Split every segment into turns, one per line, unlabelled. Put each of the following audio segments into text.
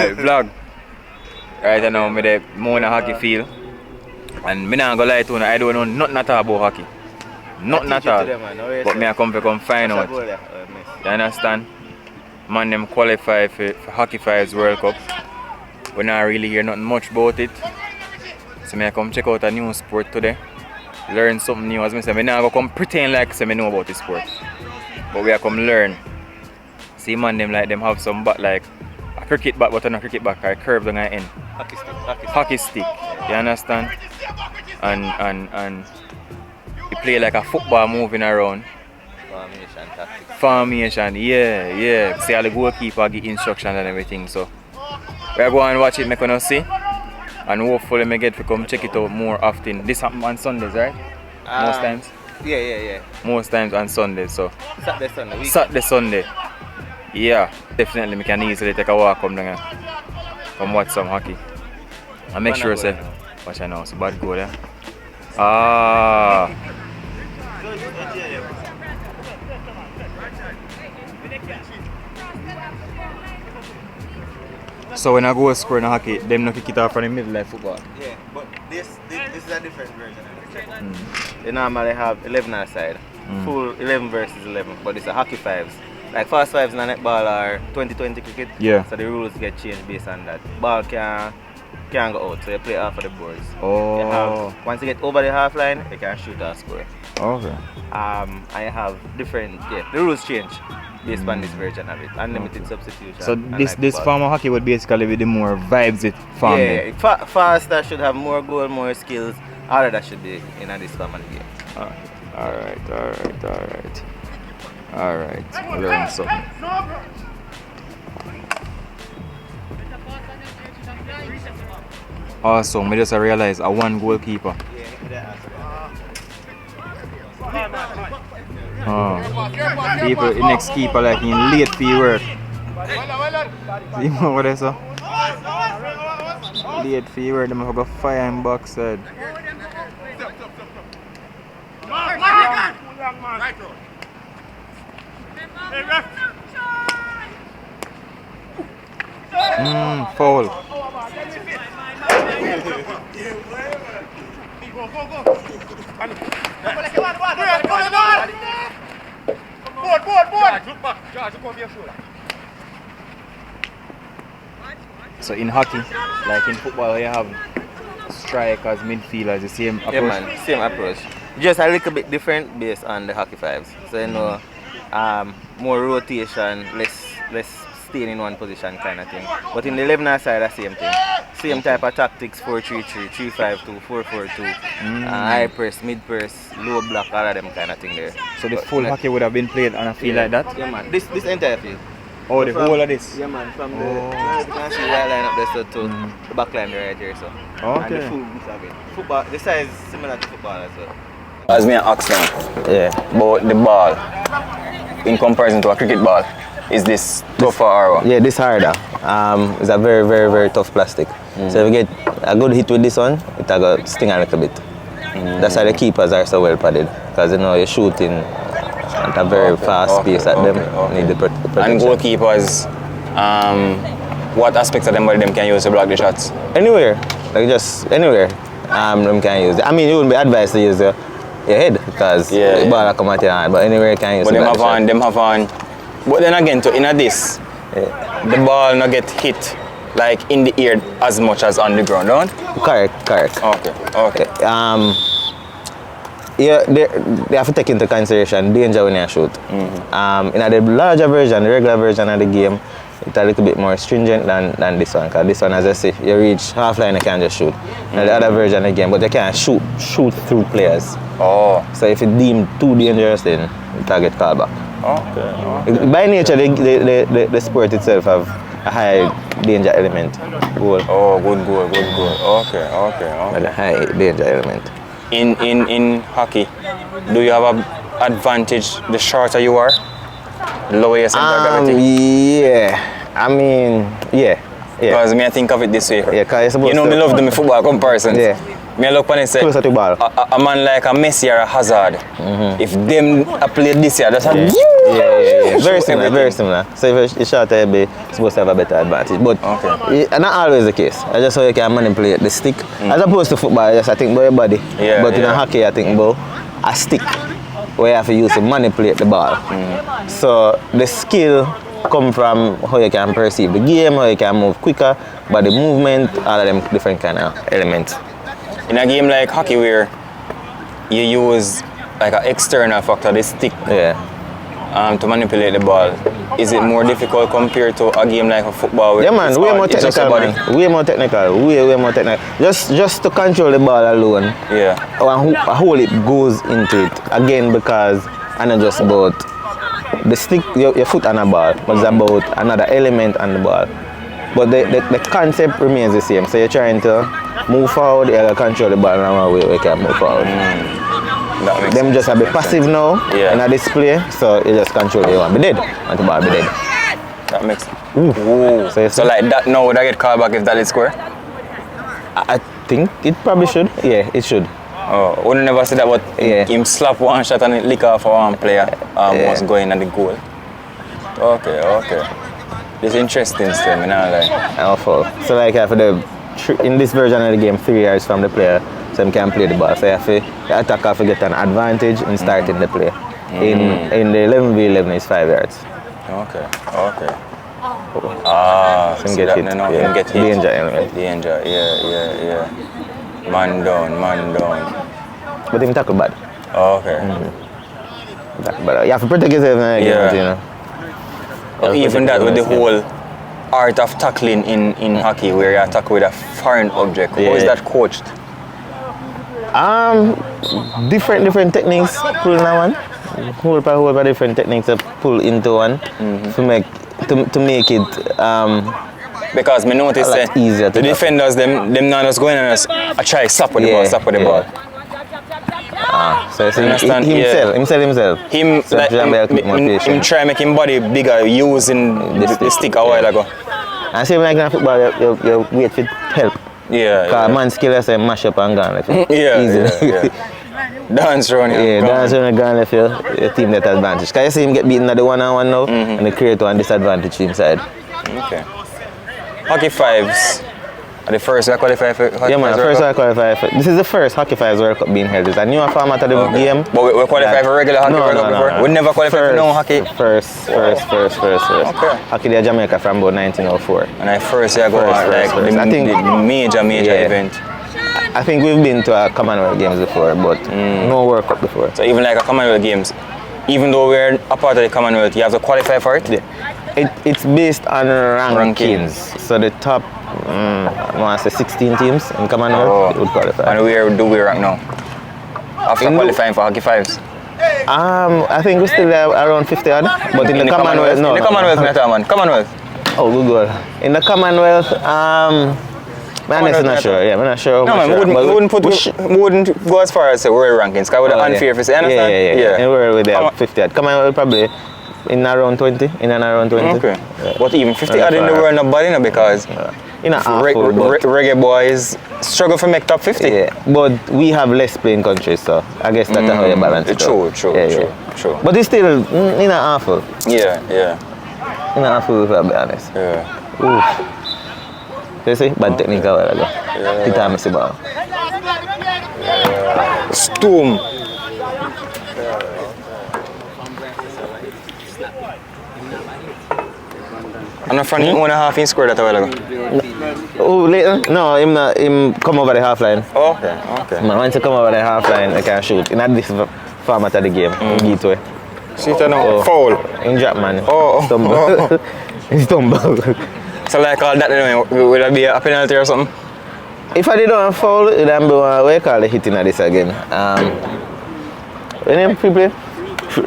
Alright, vlog. Right now, I'm the more in a hockey field. And I'm not going to lie to you, I don't know nothing at all about hockey. Nothing at all. But I come find out. You understand? Man, them qualify for Hockey Fives World Cup. We not really hear nothing much about it. So I come check out a new sport today. Learn something new. As I say, I not go come pretend like I know about this sport. But we are come learn. See man, them like them have some bat like a cricket bat, but not a cricket bat, a curve down the end. Hockey stick. You understand? And you play like a football moving around.
Formation, tactics.
Formation, yeah. See all the goalkeeper give instructions and everything. So we are going and watch it, make us see. And hopefully I get to come check it out more often. This happens on Sundays, right? Most times?
Yeah.
Most times on Sundays, so.
Saturday,
Sunday. Yeah, definitely I can easily take a walk come down and come watch some hockey. And make sure say, watch I know, it's a bad goal, yeah? So when I go score in hockey, them not kick it off from the middle like football.
Yeah, but this is a different version of it. They normally have 11 aside, full 11 versus 11, but it's a hockey fives. Like fast fives in a netball are 20-20 cricket.
Yeah.
So the rules get changed based on that. Ball can't go out, so you play half of the boards.
Oh.
Once you get over the half line, you can shoot or score.
Okay.
I have different, the rules change based on this version of it. Unlimited substitution.
So this form of hockey would basically be the more vibes it form.
Yeah, faster should have more goal, more skills. All of that should be in this form of the game. Alright. Learn something.
Also, I just realized a one goalkeeper. People, the next keeper like in late for work. See what I saw? Late for work, them have got fire in backside. Foul. So in hockey, like in football, you have strikers, midfielders, the same approach?
Yeah man, same approach. Just a little bit different based on the hockey fives. So you know, more rotation, less staying in one position kind of thing. But in the 11 side, the same thing. Same type of tactics, 4-3-3, 3-5-2, 4-4-2, high press, mid press, low block, all of them kind of thing there.
So the full hockey would have been played on a field like that?
Yeah man, this entire field.
Oh, the whole of this?
Yeah man, from the, you can see the white line up there to the back line right here. So.
Okay.
And the full piece of it. Football, the size is similar to football as well.
As me ask now, about the ball, in comparison to a cricket ball, is this tougher or what?
Yeah, this harder. It's a very, very, very tough plastic. So if you get a good hit with this one, it'll go sting a little bit. That's why the keepers are so well padded, because you know you're shooting at a very fast pace at them. Need the protection.
And goalkeepers, what aspects of them body them can use to block the shots?
Anywhere, like just anywhere, them can use it. I mean, you wouldn't be advised to use your head because the ball will come at your hand, but anywhere you can use it.
But them have on. But then again, in this, the ball not get hit like in the air as much as on the ground, don't?
Correct.
Okay.
They have to take into consideration danger when you shoot. In the larger version, the regular version of the game, it's a little bit more stringent than this one. Because this one, as I say, you reach half line, you can just shoot. Now the other version of the game, but you can't shoot through players.
Oh.
So if it's deemed too dangerous, then it'll get called back.
Okay.
By nature, the sport itself have a high danger element. Goal.
Oh, good goal. Okay.
But a high danger element.
In hockey, do you have an advantage the shorter you are? The lower your center of gravity?
Yeah. I mean, yeah.
Because me I think of it this way.
Yeah, because you're supposed
you know, me love them football comparisons.
Yeah.
Me look when I say
closer to ball.
A man like a Messi or a Hazard, if them play this year, that's a
Yeah. Very similar. So if you're shorter, you're supposed to have a better advantage. But not always the case. I just how you can manipulate the stick. As opposed to football, I think about your body. But in hockey, I think about a stick where you have to use to manipulate the ball. So the skill come from how you can perceive the game, how you can move quicker, body movement, all of them different kind of elements.
In a game like hockey where you use like an external factor, the stick, to manipulate the ball, is it more difficult compared to a game like a football where
way more technical, way more technical. Just to control the ball alone, and how it goes into it, again, because I'm not just about the stick, your foot on a ball, but it's about another element on the ball. But the concept remains the same. So you're trying to move forward, you gotta control the ball in a way we can move forward. Them just a bit passive now in a display, so you just control it and be dead, and the ball be dead.
That makes sense. So like that now, would I get called back if that is square?
I think it probably should. Yeah, it should.
Oh, we never see that, but him slap one shot and it lick off one player was going at the goal. Okay. This is interesting still, I know like.
Awful. So like after in this version of the game, 3 yards from the player, so he can play the ball. So the attacker have to get an advantage in starting the play. In the 11v11 is 5 yards.
Okay.
So him get hit. Danger element.
Danger, yeah. Man down.
But him tackle bad.
Okay.
But you have to protect yourself in the game, you know.
Even that with the whole art of tackling in hockey, where you tackle with a foreign object, how is that coached?
Different techniques pull in one. Whole by different techniques to pull into one to make it
because me notice that
easier
the defenders them not just going and just try stop with the ball.
So himself.
Him try make him body bigger using the stick a while ago.
And same like in football, you wait for help. Because man skill is mash up and gone left.
Easy. Dance around
dance around and gone left your team that advantage. Because you see him get beaten at the one-on-one now and they create one disadvantage inside.
Okay. Hockey fives. Are the first I qualify for Hockey Fives
first I qualify for. This is the first Hockey Fives World Cup being held. It's a newer format of the game.
But we qualify for regular Hockey World Cup before? We never qualify for no hockey?
First.
Okay.
Hockey in Jamaica from about 1904.
And I first go on the major event.
I think we've been to a Commonwealth Games before, but no World Cup before.
So even like a Commonwealth Games, even though we're a part of the Commonwealth, you have to qualify for it?
It's based on rankings. So the top, I want to say 16 teams in Commonwealth would qualify.
And where do we rank now? After qualifying for Hockey Fives?
I think we still have around 50 odd, but in the Commonwealth, no.
In the Commonwealth, Commonwealth.
Oh, good goal. In the Commonwealth, I'm not sure. Yeah, I'm not sure.
No, man, we wouldn't go as far as the world rankings, because it would be unfair for say, understand?
Yeah. In the world, we have 50 odd. Commonwealth probably in around 20.
Okay. But even 50 odd in the world, not bad enough, because reggae boys struggle to make top 50.
Yeah, but we have less playing countries, so I guess that's how you balance it.
True.
But it's still in a awful.
Yeah.
In a awful, to be honest.
Yeah.
Oof. You see, bad technique a while ago. Hit a messy ball.
Storm. And the front 1.5 inch square that a while ago.
Oh, later? No, him come over the half line.
Okay.
Once he come over the half line, he can shoot. In this format of the game, he get away.
See it now? Foul.
In drop, man.
Stumble.
He stumble.
So like all that, would that be a penalty or something?
If I didn't foul, it would be what you call the hitting of this again. When you play,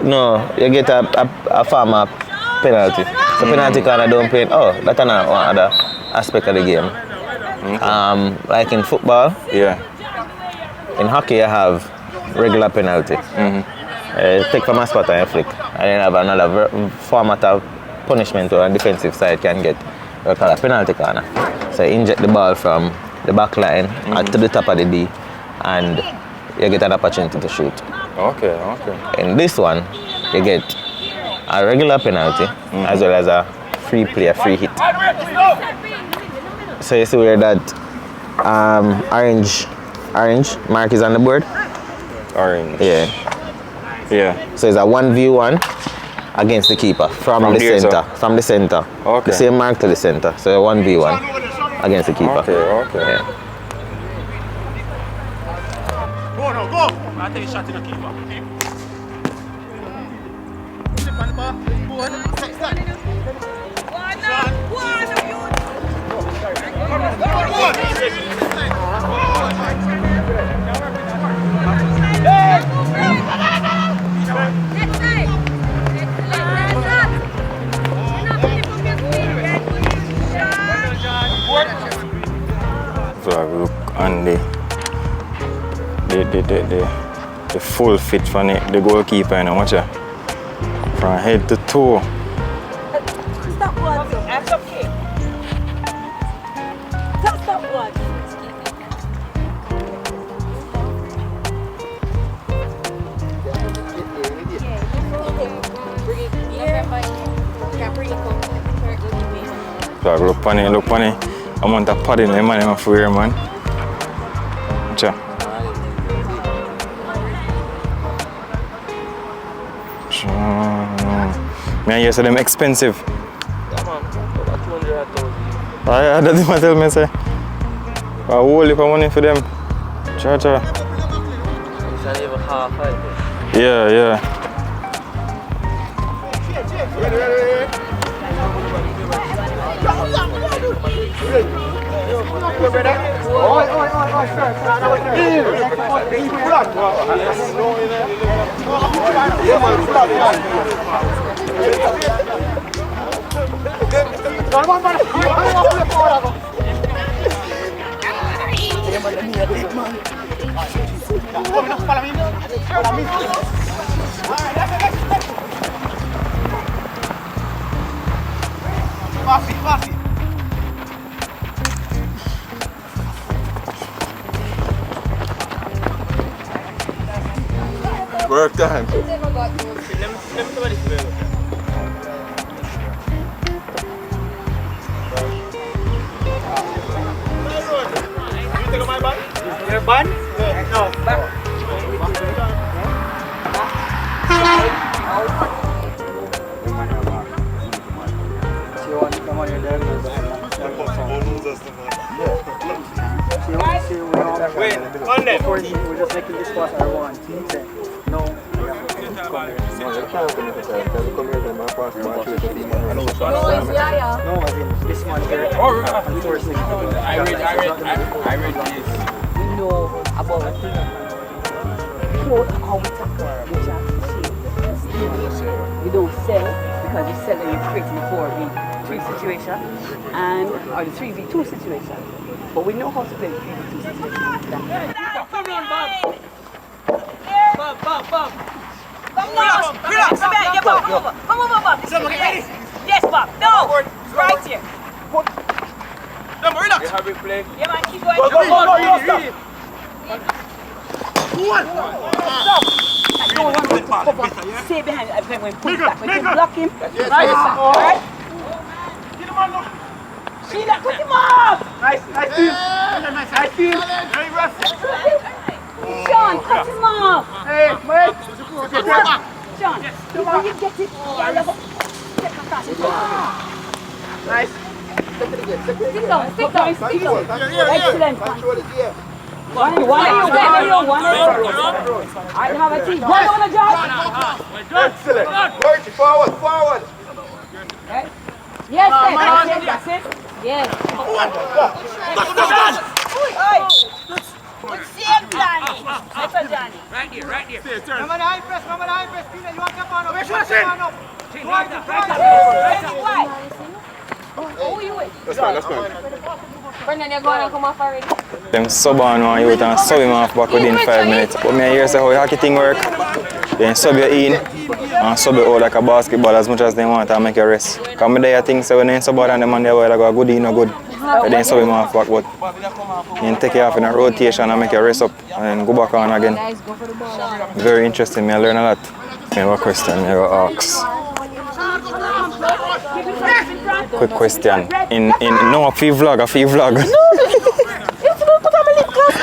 no, you get a former penalty. So penalty corner don't play. That's another one other aspect of the game. Okay. Like in football, in hockey you have regular penalty. Take from a spot and you flick. And then have another format of punishment where a defensive side can get. We call a penalty corner. So you inject the ball from the back line to the top of the D, and you get an opportunity to shoot.
Okay.
In this one, you get a regular penalty as well as a free play, a free hit. So you see where that orange mark is on the board?
Orange.
Yeah.
Yeah.
So it's a 1v1 against the keeper from the
here,
center.
so?
From the center.
Okay.
The same mark to the center. So 1v1 against the keeper.
Okay.
Yeah.
Go now, go! I'll take a shot to the keeper. Slip on the ball. Go on.
So I look on the full fit from the goalkeeper and watch it from head to toe.
Stop one. That's okay. Stop one.
So I look funny, amount of padding the man in for here, man. Watch out. Man, you say them expensive.
Yeah, man. About 200,000.
That's what I tell me, say. I hold it for money for them. Cha.
It's not even half, right?
Yeah.
Work time. Your bun? No. Back. Wait, on them.
We're just making this pass our one. No. No, as in this one here. Unfortunately.
I read this.
We know about how we tackle the championship. We don't sell because we sell in 3v3 situation and or the 3v2 situation. But we know how to play the 3v2 situation.
Come on, Bob. Bob.
Relax, get Bob over. Come over, Bob. Yes, Bob. No, right here.
Relax.
Yeah, man, keep going.
Go, stop.
Stay behind when we pull back. When you block him, right? Alright? Sheila, put him up!
Nice team.
Very rough.
Sean, cut him off!
Hey, mate.
Sean, before you get it,
Nice.
Stick down. Excellent. One. I have a team. One on the job.
Excellent. Work it forward.
Okay. Yes, that's it. Yes. Good save, Johnny. Super Johnny.
Right here. Turn.
Number 9, press. Pina, you want Capano?
Where should I sit?
Why? Who you with?
Let's go.
Brendan, you're going to come off already.
Them sub on one youth and sub him off back within 5 minutes. But me hear say how the hockey thing work. Then sub you in and sub you out like a basketball as much as they want and make you rest. Because me there think say when they sub out and the man there go good in or good. But then sub him off back, but then take you off in a rotation and make you rest up and then go back on again. Very interesting, I learn a lot. I have a question I will ask. quick question. In no, a fee vlog.
It's about put on my lip gloss.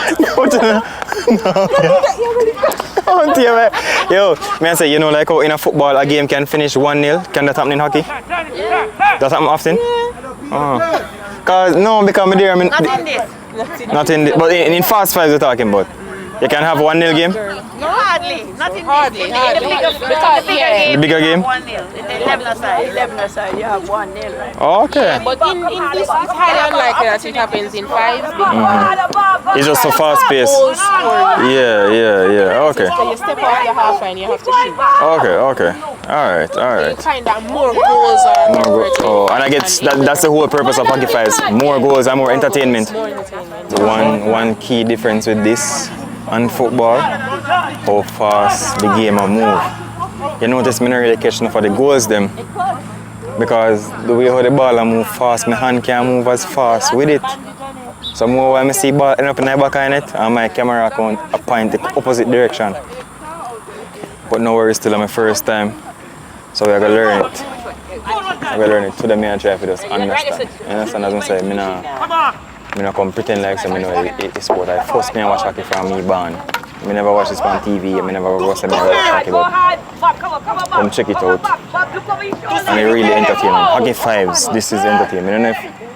Yo, may I say, you know, like how in a football a game can finish 1-0, can that happen in hockey? That happen often? Because I'm there, not in this. But in fast fives we're talking about. You can have 1-0 game?
No, hardly. Not in
Hardly.
The bigger game?
1-0. In the 11 side.
11 aside, you have 1-0, right?
Okay.
But in this, it's highly unlikely that it happens in fives because
It's just so fast paced.
goal scoring.
Yeah. Okay.
So you step off the half line, you have to shoot.
Okay. Alright.
You find that more goals are
And I guess that's the whole purpose of Hockey Fives. More goals and more entertainment.
more entertainment.
One key difference with this and football, how fast the game will move. You notice me not really catch enough of the goals them because the way how the ball will move fast, my hand can't move as fast with it. So more when I see ball end up in the back of net and my camera can point the opposite direction. But no worries, still my first time. So we are gonna learn it. I'm gonna learn it to the me and try to just understand. You understand as I say, I don't come pretend like I know it's sport. I first me watch hockey from me born. I never watch this on TV, I never watch me watch hockey, but come check it out. And it really entertaining. Hockey Fives, this is entertainment. I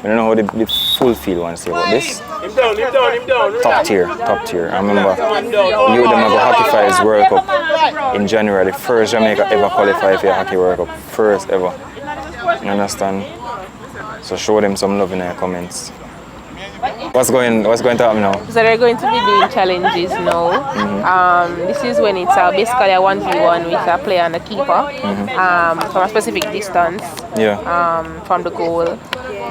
don't know how the full field wants to say about this.
Him down.
Top tier. I remember you them have a Hockey Fives World Cup in January, the first Jamaica ever qualified for a Hockey World Cup. First ever. You understand? So show them some love in their comments. What's going to happen now?
So they're going to be doing challenges now. This is when it's basically a 1v1 with a player and a keeper from a specific distance from the goal.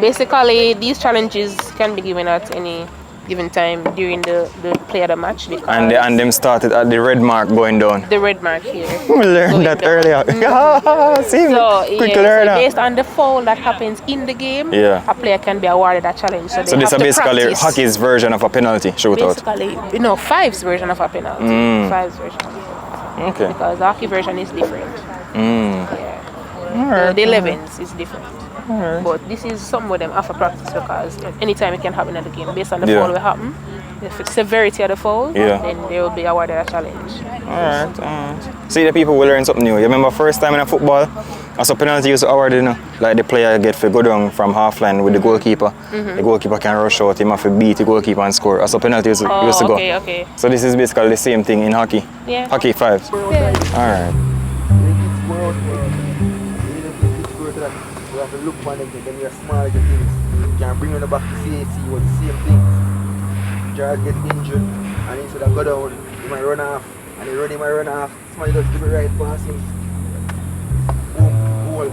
Basically, these challenges can be given at any given time during the play of the match.
And them started at the red mark going down.
The red mark here.
We learned that earlier. See,
So,
quick
so
learner.
based on the foul that happens in the game, a player can be awarded a challenge. So
this is basically hockey's version of a penalty shootout.
Basically, fives version of a penalty. Fives version of a penalty.
Okay.
Because the hockey version is different. The 11s is different. But this is some of them after practice because anytime it can happen in the game based on the foul will happen. If it's severity of the foul, then they will be awarded a challenge.
Alright. See, the people will learn something new. You remember first time in a football, as a penalty used to award, like the player get to go down from half line with the goalkeeper. The goalkeeper can rush out, he have to beat the goalkeeper and score. As a penalty used to go.
Okay.
So this is basically the same thing in hockey.
Yeah.
Hockey Fives. Alright.
We have to look for them, then we are small things. You can bring them back to CAC, was the same thing. Jared get injured, and instead of go down, he might run off, and he might run off. Somebody just give it right pass him. Boom, goal.